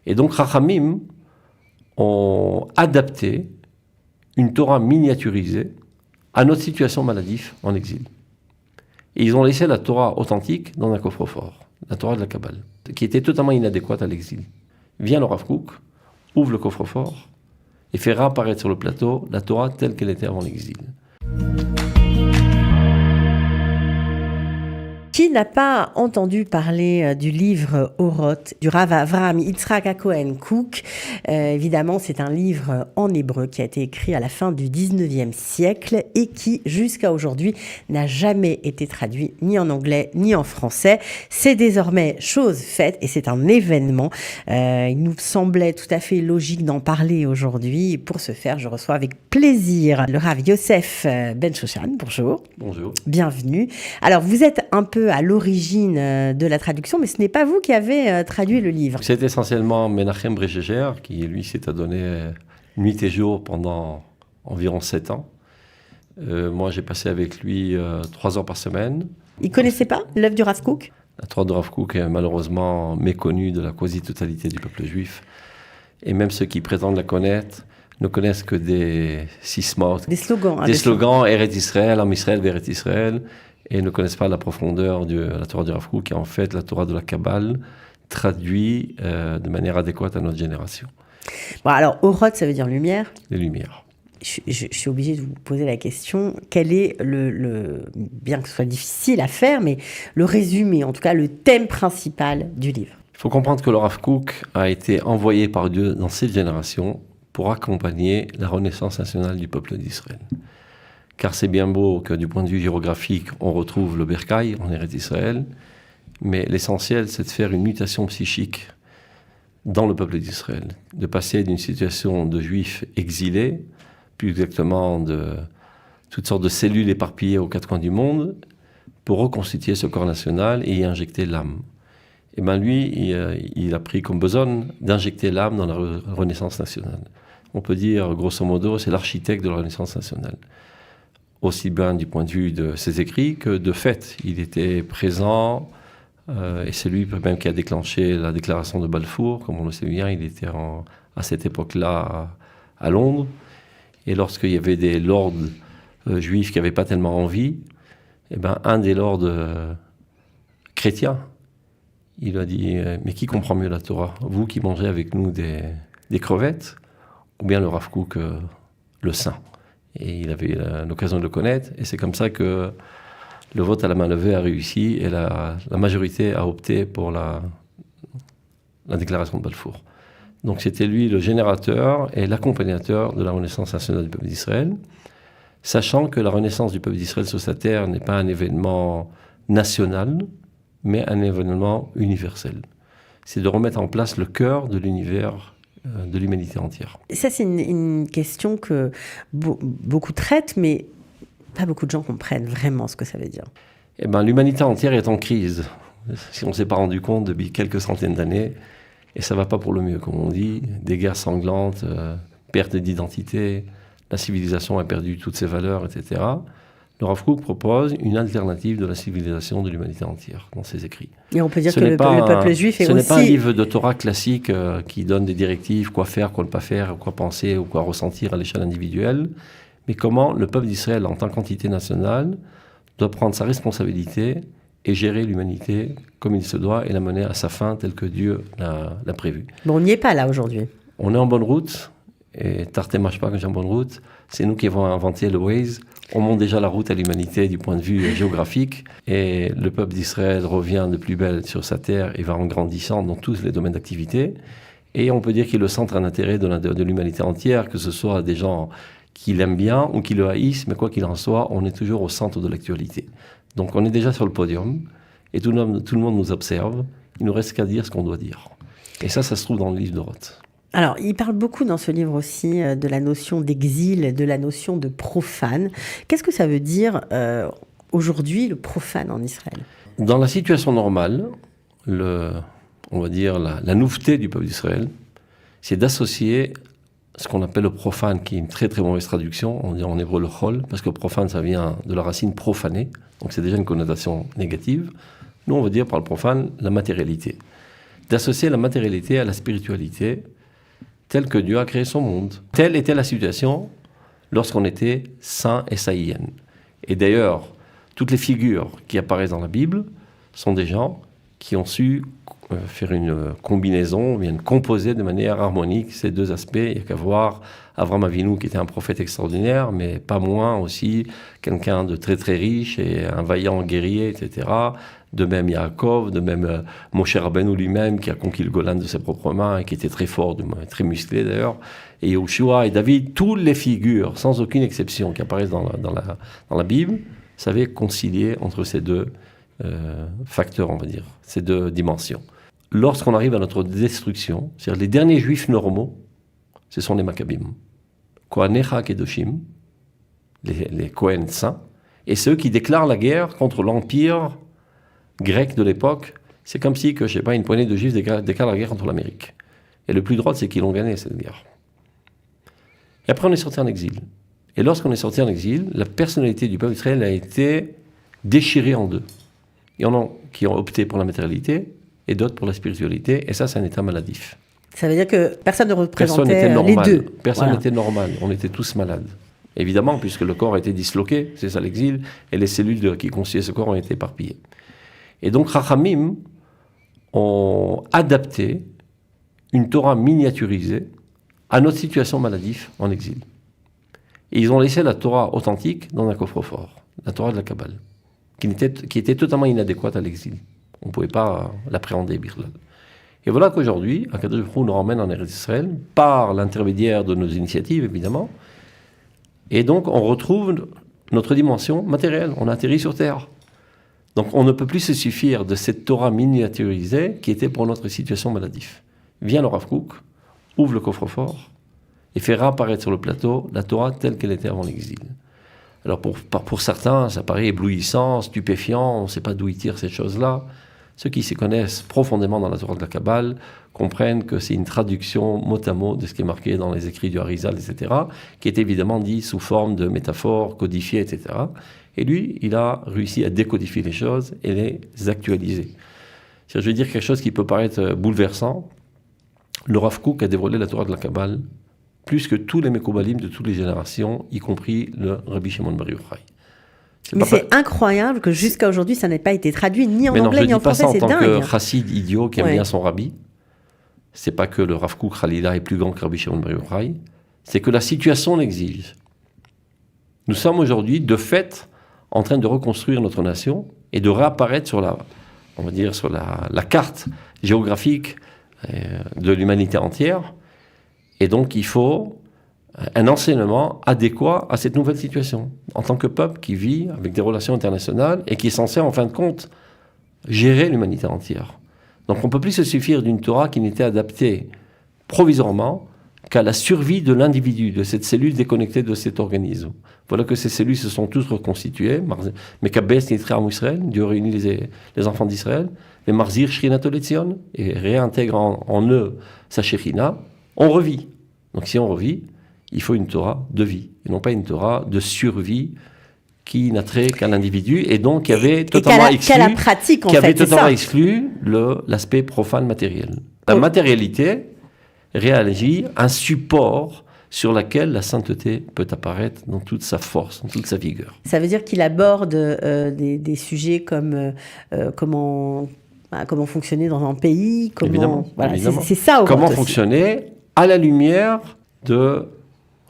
Et donc, Chachamim ont adapté une Torah miniaturisée à notre situation maladive en exil. Et ils ont laissé la Torah authentique dans un coffre-fort, la Torah de la Kabbale, qui était totalement inadéquate à l'exil. Vient le Rav Kook, ouvre le coffre-fort et fait réapparaître sur le plateau la Torah telle qu'elle était avant l'exil. Qui n'a pas entendu parler du livre Oroth du Rav Avraham Yitzhak Cohen Kook? Évidemment, c'est un livre en hébreu qui a été écrit à la fin du 19e siècle et qui, jusqu'à aujourd'hui, n'a jamais été traduit ni en anglais ni en français. C'est désormais chose faite et c'est un événement. Il nous semblait tout à fait logique d'en parler aujourd'hui. Et pour ce faire, je reçois avec plaisir le Rav Yosef Ben Shoshan. Bonjour. Bonjour. Bienvenue. Alors, vous êtes un peu à l'origine de la traduction, mais ce n'est pas vous qui avez traduit le livre. C'est essentiellement Menachem Brecheger qui, lui, s'est adonné nuit et jour pendant environ 7 ans. Moi, j'ai passé avec lui 3 heures par semaine. Il ne connaissait pas l'œuvre du Rav Kook? La Torah de Rav Kook est malheureusement méconnue de la quasi-totalité du peuple juif. Et même ceux qui prétendent la connaître ne connaissent que des sismos, des slogans. Des slogans, Eretz Israël, Am Israël, Eretz Israël, et ne connaissent pas la profondeur de la Torah de Rav Kook, qui est en fait la Torah de la Kabbale, traduite de manière adéquate à notre génération. Bon, alors, Oroth, ça veut dire lumière. Les lumières. Je suis obligée de vous poser la question, quel est bien que ce soit difficile à faire, mais le résumé, en tout cas le thème principal du livre? Il faut comprendre que le Rav Kook a été envoyé par Dieu dans cette génération pour accompagner la renaissance nationale du peuple d'Israël. Car c'est bien beau que du point de vue géographique, on retrouve le Bercail en Eretz Israël, mais l'essentiel, c'est de faire une mutation psychique dans le peuple d'Israël, de passer d'une situation de juifs exilés, plus exactement de toutes sortes de cellules éparpillées aux 4 coins du monde, pour reconstituer ce corps national et y injecter l'âme. Et bien lui, il a pris comme besoin d'injecter l'âme dans la renaissance nationale. On peut dire, grosso modo, c'est l'architecte de la renaissance nationale. Aussi bien du point de vue de ses écrits que de fait. Il était présent, et c'est lui même qui a déclenché la déclaration de Balfour, comme on le sait bien. Il était à cette époque-là à Londres. Et lorsqu'il y avait des lords juifs qui n'avaient pas tellement envie, eh ben, un des lords chrétiens, il a dit « Mais qui comprend mieux la Torah? Vous qui mangez avec nous des crevettes, ou bien le Rav Kook, le saint ?» Et il avait l'occasion de le connaître. Et c'est comme ça que le vote à la main levée a réussi et la majorité a opté pour la déclaration de Balfour. Donc c'était lui le générateur et l'accompagnateur de la renaissance nationale du peuple d'Israël, sachant que la renaissance du peuple d'Israël sur sa terre n'est pas un événement national, mais un événement universel. C'est de remettre en place le cœur de l'univers de l'humanité entière. Ça, c'est une question que beaucoup traitent, mais pas beaucoup de gens comprennent vraiment ce que ça veut dire. Eh ben, l'humanité entière est en crise, si on ne s'est pas rendu compte depuis quelques centaines d'années, et ça ne va pas pour le mieux, comme on dit, des guerres sanglantes, perte d'identité, la civilisation a perdu toutes ses valeurs, etc. Le Rav Kook propose une alternative de la civilisation de l'humanité entière dans ses écrits. Et on peut dire que le peuple juif est aussi... Ce n'est pas un livre de Torah classique qui donne des directives, quoi faire, quoi ne pas faire, quoi penser ou quoi ressentir à l'échelle individuelle, mais comment le peuple d'Israël, en tant qu'entité nationale, doit prendre sa responsabilité et gérer l'humanité comme il se doit et la mener à sa fin telle que Dieu l'a prévu. Bon, on n'y est pas là aujourd'hui. On est en bonne route, et tarte marche pas quand j'ai en bonne route, c'est nous qui avons inventé le Waze. On monte déjà la route à l'humanité du point de vue géographique et le peuple d'Israël revient de plus belle sur sa terre et va en grandissant dans tous les domaines d'activité. Et on peut dire qu'il est le centre d'intérêt de l'humanité entière, que ce soit des gens qui l'aiment bien ou qui le haïssent, mais quoi qu'il en soit, on est toujours au centre de l'actualité. Donc on est déjà sur le podium et tout le monde nous observe. Il ne nous reste qu'à dire ce qu'on doit dire. Et ça se trouve dans le livre d'Oroth. Alors, il parle beaucoup dans ce livre aussi de la notion d'exil, de la notion de profane. Qu'est-ce que ça veut dire aujourd'hui, le profane en Israël? Dans la situation normale, on va dire la nouveauté du peuple d'Israël, c'est d'associer ce qu'on appelle le profane, qui est une très très mauvaise traduction, on dit en hébreu le chol, parce que profane, ça vient de la racine profaner, donc c'est déjà une connotation négative. Nous, on veut dire par le profane la matérialité. d'associer la matérialité à la spiritualité, telle que Dieu a créé son monde. Telle était la situation lorsqu'on était saint et saïenne. Et d'ailleurs, toutes les figures qui apparaissent dans la Bible sont des gens qui ont su faire une combinaison, bien composer de manière harmonique ces deux aspects. Il n'y a qu'à voir Avraham Avinu, qui était un prophète extraordinaire, mais pas moins aussi quelqu'un de très très riche et un vaillant guerrier, etc. De même Yaakov, de même Moshe Rabbeinu lui-même, qui a conquis le Golan de ses propres mains et qui était très fort, très musclé d'ailleurs. Et Yoshua et David, toutes les figures, sans aucune exception, qui apparaissent dans la Bible, savaient concilier entre ces deux facteurs, on va dire, ces deux dimensions. Lorsqu'on arrive à notre destruction, c'est-à-dire les derniers juifs normaux, ce sont les Maccabim. Kohanecha Kedoshim, les Kohen saints, et ceux qui déclarent la guerre contre l'empire grec de l'époque. C'est comme si, je sais pas, une poignée de juifs déclarent la guerre contre l'Amérique. Et le plus drôle, c'est qu'ils l'ont gagné, cette guerre. Et après, on est sorti en exil. Et lorsqu'on est sorti en exil, la personnalité du peuple d'Israël a été déchirée en deux. Il y en a qui ont opté pour la matérialité et d'autres pour la spiritualité. Et ça, c'est un état maladif. Ça veut dire que personne ne représentait les deux. Personne n'était normal. On était tous malades. Évidemment, puisque le corps a été disloqué, c'est ça l'exil, et les cellules qui constituaient ce corps ont été éparpillées. Et donc, Chachamim ont adapté une Torah miniaturisée à notre situation maladive en exil. Et ils ont laissé la Torah authentique dans un coffre-fort, la Torah de la Kabbale, qui était totalement inadéquate à l'exil. On ne pouvait pas l'appréhender, Birlal. Et voilà qu'aujourd'hui, Akadosh Baruch Hu nous ramène en Eretz Israël par l'intermédiaire de nos initiatives, évidemment. Et donc, on retrouve notre dimension matérielle. On atterrit sur Terre. Donc, on ne peut plus se suffire de cette Torah miniaturisée qui était pour notre situation maladive. Vient le Rav Kook, ouvre le coffre-fort et fait réapparaître sur le plateau la Torah telle qu'elle était avant l'exil. Alors, pour certains, ça paraît éblouissant, stupéfiant, on ne sait pas d'où ils tirent ces choses-là. Ceux qui s'y connaissent profondément dans la Torah de la Kabbale comprennent que c'est une traduction mot à mot de ce qui est marqué dans les écrits du Harizal, etc., qui est évidemment dit sous forme de métaphores codifiées, etc. Et lui, il a réussi à décodifier les choses et les actualiser. Je veux dire quelque chose qui peut paraître bouleversant. Le Rav Kook a dévoilé la Torah de la Kabbale plus que tous les Mekoubalim de toutes les générations, y compris le Rabbi Shimon Bar Yochai. Mais c'est incroyable que jusqu'à aujourd'hui, ça n'ait pas été traduit ni en anglais ni en français, c'est dingue. Mais non, je ne dis pas ça en tant que chassid idiot qui aime bien son rabbi. C'est pas que le Rav Kook Khalila est plus grand que Rabbi Shimon Bar Yochai. C'est que la situation l'exige. Nous sommes aujourd'hui, de fait, en train de reconstruire notre nation et de réapparaître sur la carte géographique de l'humanité entière. Et donc, il faut un enseignement adéquat à cette nouvelle situation. En tant que peuple qui vit avec des relations internationales et qui est censé, en fin de compte, gérer l'humanité entière. Donc on ne peut plus se suffire d'une Torah qui n'était adaptée provisoirement qu'à la survie de l'individu, de cette cellule déconnectée de cet organisme. Voilà que ces cellules se sont tous reconstituées. Mekabes Nitra Am Israël, Dieu réunit les enfants d'Israël, les Marzir Shrinat Oletzion, et réintègre en eux sa Shekhinah, on revit. Donc si on revit, il faut une Torah de vie, et non pas une Torah de survie qui n'a trait qu'à l'individu, et donc qui avait totalement exclu l'aspect profane matériel. La matérialité réagit un support sur lequel la sainteté peut apparaître dans toute sa force, dans toute sa vigueur. Ça veut dire qu'il aborde des sujets comme comment fonctionner dans un pays, évidemment. C'est ça. Comment fonctionner à la lumière de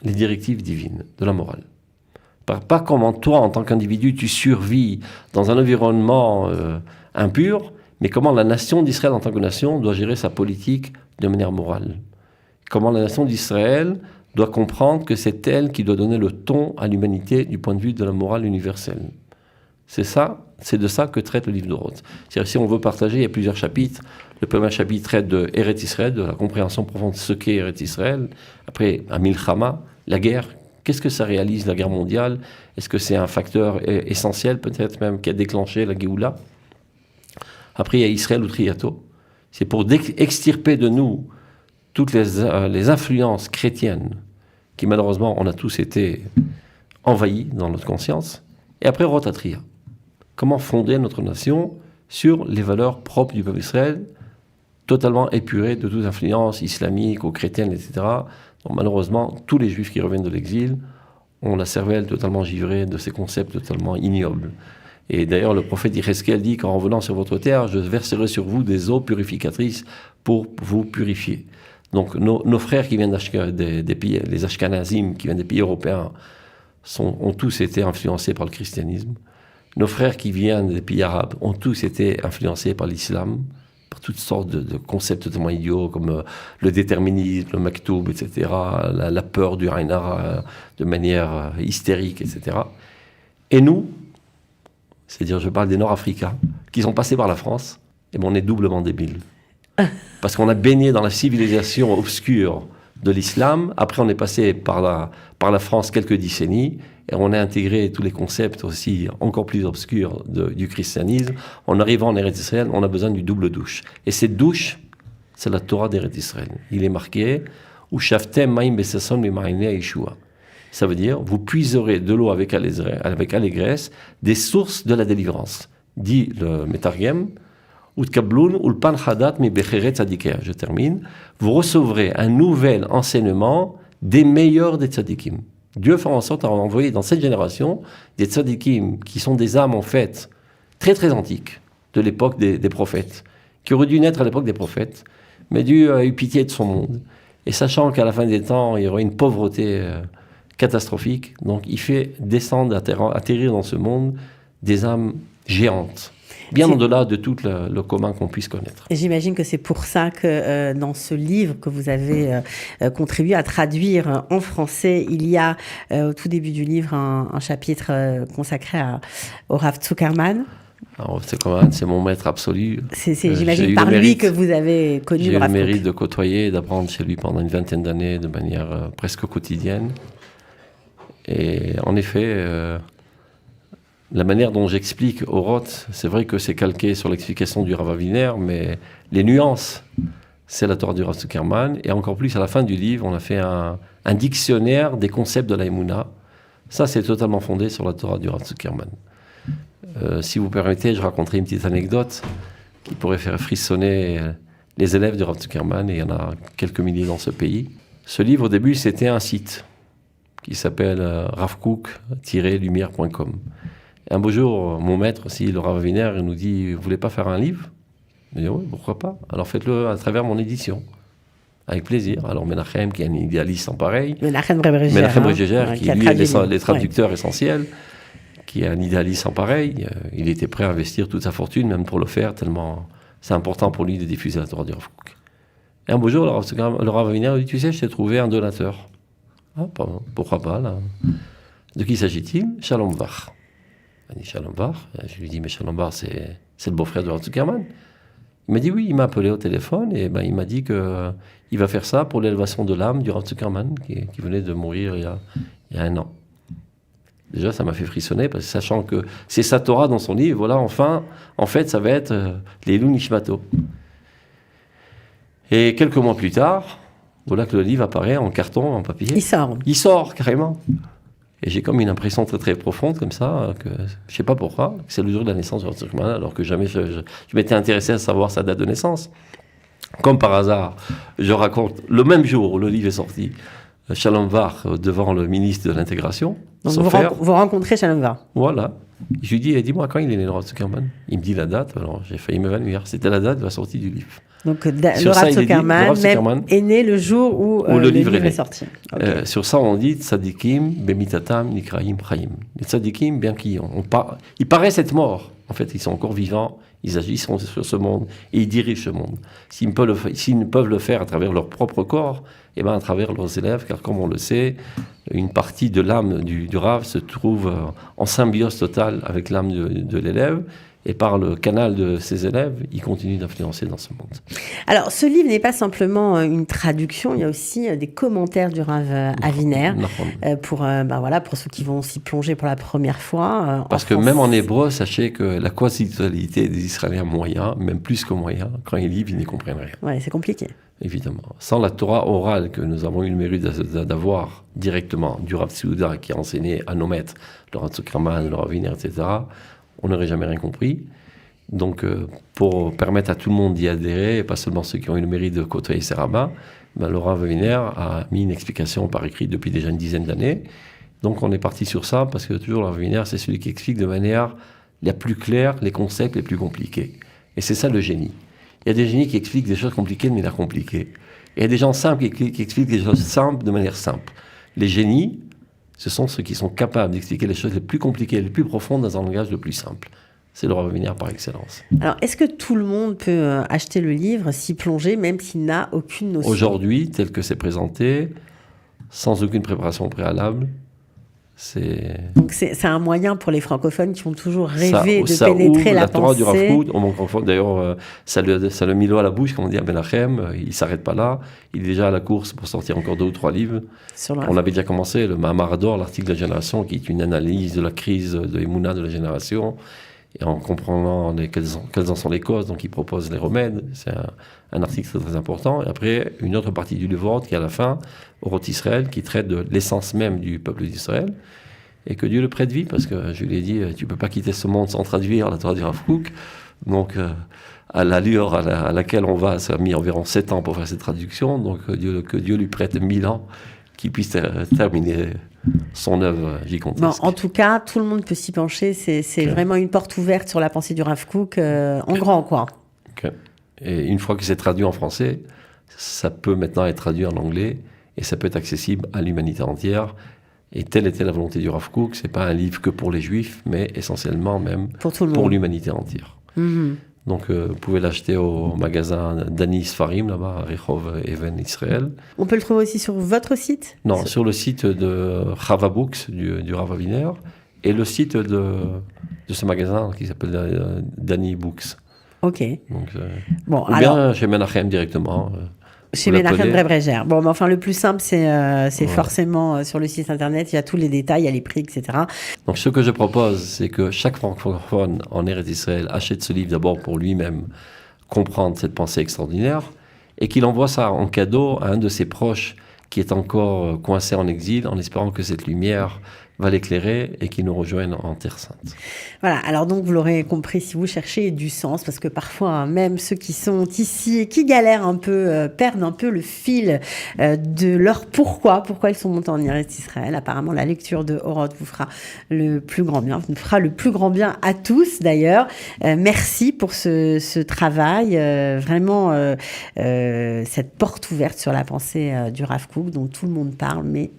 les directives divines, de la morale. Pas comment toi, en tant qu'individu, tu survis dans un environnement impur, mais comment la nation d'Israël, en tant que nation, doit gérer sa politique de manière morale. Comment la nation d'Israël doit comprendre que c'est elle qui doit donner le ton à l'humanité du point de vue de la morale universelle. C'est de ça que traite le livre de Roth. C'est-à-dire, si on veut partager, il y a plusieurs chapitres. Le premier chapitre traite de Eretz Israël, de la compréhension profonde de ce qu'est Eretz Israël. Après, à Milchama, la guerre. Qu'est-ce que ça réalise, la guerre mondiale? Est-ce que c'est un facteur essentiel, peut-être même, qui a déclenché la Géoula? Après, il y a Israël ou Triato. C'est pour extirper de nous toutes les influences chrétiennes qui, malheureusement, on a tous été envahis dans notre conscience. Et après, Rotatria. Comment fonder notre nation sur les valeurs propres du peuple d'Israël, totalement épuré de toute influence islamique ou chrétienne, etc. Donc malheureusement, tous les juifs qui reviennent de l'exil ont la cervelle totalement givrée de ces concepts totalement ignobles. Et d'ailleurs, le prophète Yecheskel dit qu'en revenant sur votre terre, je verserai sur vous des eaux purificatrices pour vous purifier. Donc nos frères qui viennent des pays, les Ashkenazim, qui viennent des pays européens, ont tous été influencés par le christianisme. Nos frères qui viennent des pays arabes ont tous été influencés par l'islam, par toutes sortes de concepts totalement idiots comme le déterminisme, le maktoub, etc., la peur du Ainara de manière hystérique, etc. Et nous, c'est-à-dire je parle des Nord-Africains, qui sont passés par la France, et on est doublement débiles. Parce qu'on a baigné dans la civilisation obscure de l'islam, après on est passé par la France quelques décennies, et on a intégré tous les concepts aussi encore plus obscurs du christianisme. En arrivant en Eretz Israël, on a besoin du double douche. Et cette douche, c'est la Torah d'Eretz Israël. Il est marqué « Ushavtem ma'im besasson mi'ma'inei Yeshua ». Ça veut dire « Vous puiserez de l'eau avec allégresse des sources de la délivrance ». Dit le Metargem « Utkabloun ulpan hadat mi becheret tzadikeh ». Je termine. Vous recevrez un nouvel enseignement des meilleurs des tzadikim. Dieu fait en sorte d'envoyer dans cette génération des tzadikim qui sont des âmes en fait très très antiques de l'époque des prophètes, qui auraient dû naître à l'époque des prophètes, mais Dieu a eu pitié de son monde. Et sachant qu'à la fin des temps, il y aurait une pauvreté catastrophique, donc il fait descendre, atterrir dans ce monde des âmes géantes. Bien au-delà de tout le commun qu'on puisse connaître. Et j'imagine que c'est pour ça que dans ce livre que vous avez contribué à traduire en français, il y a au tout début du livre un chapitre consacré au Rav Zuckerman. Alors, c'est mon maître absolu. J'imagine par lui que vous avez connu le Rav Kook. J'ai eu le mérite Kook. de côtoyer et d'apprendre chez lui pendant une vingtaine d'années de manière presque quotidienne. Et en effet... la manière dont j'explique au Roth, c'est vrai que c'est calqué sur l'explication du Rav Aviner, mais les nuances, c'est la Torah du Rav Zuckerman. Et encore plus, à la fin du livre, on a fait un dictionnaire des concepts de la Emouna. Ça, c'est totalement fondé sur la Torah du Rav Zuckerman. Si vous permettez, je raconterai une petite anecdote qui pourrait faire frissonner les élèves du Rav Zuckerman, et il y en a quelques milliers dans ce pays. Ce livre, au début, c'était un site qui s'appelle ravkook-lumière.com. Un beau jour, mon maître aussi, le Rav Aviner, il nous dit « Vous voulez pas faire un livre ?» Je dis « Oui, pourquoi pas ? Alors faites-le à travers mon édition. » Avec plaisir. Alors Menachem, qui est un idéaliste en pareil. Menachem Rebreger, qui lui est les traducteurs essentiels, qui est un idéaliste en pareil. Il était prêt à investir toute sa fortune, même pour le faire, tellement c'est important pour lui de diffuser la Torah du Rav Kook. Et un beau jour, le Rav Aviner dit « Tu sais, je t'ai trouvé un donateur. » Ah, pardon, pourquoi pas, là. De qui s'agit-il ? Shalom Vach. Il dit Shalom Vach. Je lui dis, mais Shalom Vach, c'est le beau-frère de Rav Zuckerman. Il m'a dit oui, il m'a appelé au téléphone et il m'a dit qu'il va faire ça pour l'élévation de l'âme du Rav Zuckerman qui venait de mourir il y a 1 an. Déjà, ça m'a fait frissonner, parce que sachant que c'est sa Torah dans son livre, voilà, enfin, en fait, ça va être les Lou Nishmato. Et quelques mois plus tard, voilà que le livre apparaît en carton, en papier. Il sort, carrément. Et j'ai comme une impression très très profonde comme ça, que je sais pas pourquoi, que c'est le jour de la naissance de Rav Zuckerman, alors que jamais je m'étais intéressé à savoir sa date de naissance. Comme par hasard, je raconte le même jour où le livre est sorti, Shalom Vach devant le ministre de l'intégration. Donc vous rencontrez Shalom Vach. Voilà. Je lui dis, dis-moi quand il est né le Rav Zuckerman. Il me dit la date, alors j'ai failli m'évanouir. C'était la date de la sortie du livre. Donc le Rav Zuckerman est né le jour où le livre est sorti. Okay. Sur ça, on dit Tzadikim bemitatam nikraim chaim. Les Tzadikim, bien qu'ils ils paraissent être morts, en fait, ils sont encore vivants, ils agissent sur ce monde et ils dirigent ce monde. S'ils ne peuvent le faire à travers leur propre corps, et bien à travers leurs élèves, car comme on le sait, une partie de l'âme du Rav se trouve en symbiose totale avec l'âme de l'élève. Et par le canal de ses élèves, il continue d'influencer dans ce monde. Alors, ce livre n'est pas simplement une traduction, il y a aussi des commentaires du Rav Aviner pour ceux qui vont s'y plonger pour la première fois. Parce que même en hébreu, sachez que la quasi-totalité des Israéliens moyens, même plus que moyens, quand ils lisent, ils n'y comprennent rien. Oui, c'est compliqué. Évidemment. Sans la Torah orale que nous avons eu le mérite d'avoir directement du Rav Tsouda qui a enseigné à nos maîtres, le Rav Zuckerman, le Rav Aviner, etc., on n'aurait jamais rien compris. Donc, pour permettre à tout le monde d'y adhérer, et pas seulement ceux qui ont eu le mérite de côtoyer ces rabbins, le Rav Wiener a mis une explication par écrit depuis déjà une dizaine d'années. Donc, on est parti sur ça, parce que toujours le Rav Wiener, c'est celui qui explique de manière la plus claire les concepts les plus compliqués. Et c'est ça le génie. Il y a des génies qui expliquent des choses compliquées de manière compliquée. Et il y a des gens simples qui expliquent des choses simples de manière simple. Les génies, ce sont ceux qui sont capables d'expliquer les choses les plus compliquées, les plus profondes dans un langage le plus simple. C'est le Rav Wiener par excellence. Alors, est-ce que tout le monde peut acheter le livre, s'y plonger, même s'il n'a aucune notion? Aujourd'hui, tel que c'est présenté, sans aucune préparation préalable, Donc c'est un moyen pour les francophones qui ont toujours rêvé de ça pénétrer ouvre la Torah du Rav pensée. Kook. D'ailleurs, ça le mit l'eau à la bouche, comme on dit à Menachem. Il ne s'arrête pas là. Il est déjà à la course pour sortir encore 2 ou 3 livres. On avait déjà commencé le Mahamar d'or, l'article de la génération, qui est une analyse de la crise de Emouna de la génération, et en comprenant quelles en sont les causes. Donc il propose les remèdes. C'est un article très, très important. Et après, une autre partie du livre qui est à la fin, Oroth Israël, qui traite de l'essence même du peuple d'Israël. Et que Dieu le prête vie, parce que je lui ai dit, tu ne peux pas quitter ce monde sans traduire la Torah du Rav Kook. Donc, à l'allure à laquelle on va, ça a mis environ 7 ans pour faire cette traduction. Donc, que Dieu lui prête 1000 ans, qu'il puisse terminer son œuvre gigantesque. Bon, en tout cas, tout le monde peut s'y pencher. C'est vraiment une porte ouverte sur la pensée du Rav Kook, en grand, quoi. Okay. Et une fois que c'est traduit en français, ça peut maintenant être traduit en anglais, et ça peut être accessible à l'humanité entière. Et telle était la volonté du Rav Kook. Ce n'est pas un livre que pour les Juifs, mais essentiellement même pour l'humanité entière. Mm-hmm. Donc, vous pouvez l'acheter au magasin Dani Sfarim, là-bas, à Rehov Even Israël. On peut le trouver aussi sur votre site? Non, sur le site de Chava Books, du Rav Wiener, et le site de ce magasin qui s'appelle Dani Books. Ok. Donc, bon, ou bien chez Menachem directement. Chez Menachem Brebrégère. Bon, mais enfin, le plus simple, c'est forcément sur le site internet. Il y a tous les détails, il y a les prix, etc. Donc, ce que je propose, c'est que chaque francophone en Eretz Israël achète ce livre d'abord pour lui-même comprendre cette pensée extraordinaire, et qu'il envoie ça en cadeau à un de ses proches qui est encore coincé en exil, en espérant que cette lumière va l'éclairer et qu'il nous rejoigne en Terre Sainte. Voilà, alors donc vous l'aurez compris, si vous cherchez du sens, parce que parfois même ceux qui sont ici et qui galèrent un peu, perdent un peu le fil de leur pourquoi ils sont montés en Eretz Israël. Apparemment, la lecture de Oroth vous fera le plus grand bien, à tous d'ailleurs. Merci pour ce travail, vraiment cette porte ouverte sur la pensée du Rav Kook dont tout le monde parle, mais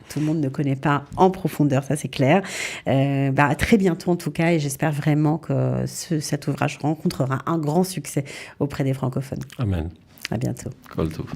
tout le monde ne connaît pas en profondeur, ça c'est clair. À très bientôt en tout cas, et j'espère vraiment que cet ouvrage rencontrera un grand succès auprès des francophones. Amen. À bientôt. Kol tov.